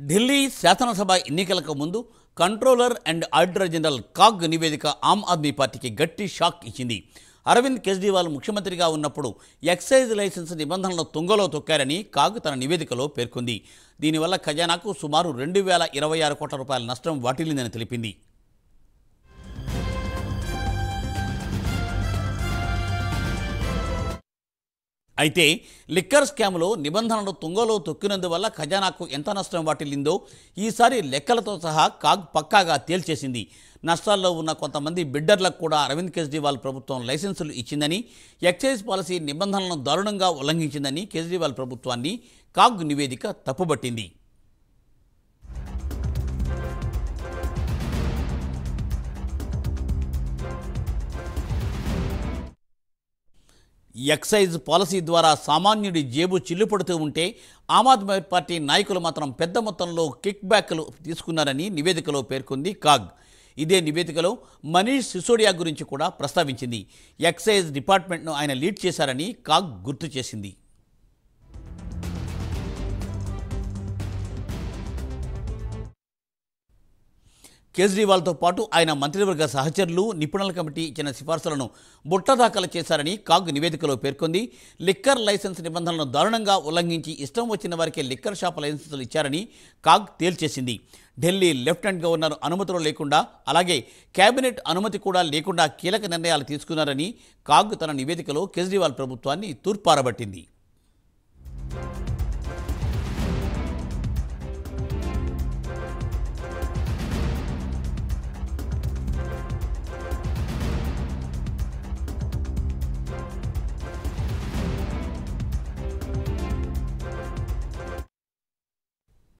ఢిల్లీ శాసనసభ ఎన్నికలకు ముందు controller and auditor general CAG నివేదిక ఆమ్ ఆద్మీ పార్టీకి గట్టి షాక్ ఇచ్చింది. అరవింద్ కేజ్రీవాల్ ముఖ్యమంత్రిగా ఉన్నప్పుడు ఎక్సైజ్ లైసెన్స్ నిబంధనలను తుంగలో తొక్కారని కాగ్ తన నివేదికలో పేర్కొంది. దీనివల్ల ఖజానాకు సుమారు 2026 కోట్ల రూపాయల నష్టం వాటిల్లిందని తెలిపింది. అయితే లిక్కర్ స్కామ్లో నిబంధనలు తుంగలో తొక్కినందువల్ల ఖజానాకు ఎంత నష్టం వాటిల్లిందో ఈసారి లెక్కలతో సహా కాగ్ పక్కాగా తేల్చేసింది. నష్టాల్లో ఉన్న కొంతమంది బిడ్డర్లకు కూడా అరవింద్ కేజ్రీవాల్ ప్రభుత్వం లైసెన్సులు ఇచ్చిందని, ఎక్సైజ్ పాలసీ నిబంధనలను దారుణంగా ఉల్లంఘించిందని కేజ్రీవాల్ ప్రభుత్వాన్ని కాగ్ నివేదిక తప్పుబట్టింది. ఎక్సైజ్ పాలసీ ద్వారా సామాన్యుడి జేబు చిల్లుపడుతూ ఉంటే ఆమ్ ఆద్మీ పార్టీ నాయకులు మాత్రం పెద్ద మొత్తంలో కిక్ బ్యాక్లు తీసుకున్నారని నివేదికలో పేర్కొంది కాగ్. ఇదే నివేదికలో మనీష్ సిసోడియా గురించి కూడా ప్రస్తావించింది. ఎక్సైజ్ డిపార్ట్మెంట్ను ఆయన లీడ్ చేశారని కాగ్ గుర్తు చేసింది. కేజ్రీవాల్తో పాటు ఆయన మంత్రివర్గ సహచరులు, నిపుణుల కమిటీ ఇచ్చిన సిఫార్సులను బుట్టదాఖలు చేశారని కాగ్ నివేదికలో పేర్కొంది. లిక్కర్ లైసెన్స్ నిబంధనలను దారుణంగా ఉల్లంఘించి ఇష్టం వచ్చిన వారికి లిక్కర్ షాప్ లైసెన్సులు ఇచ్చారని కాగ్ తేల్చేసింది. ఢిల్లీ లెఫ్టినెంట్ గవర్నర్ అనుమతులు లేకుండా, అలాగే కేబినెట్ అనుమతి కూడా లేకుండా కీలక నిర్ణయాలు తీసుకున్నారని కాగ్ తన నివేదికలో కేజ్రీవాల్ ప్రభుత్వాన్ని తూర్పారబట్టింది.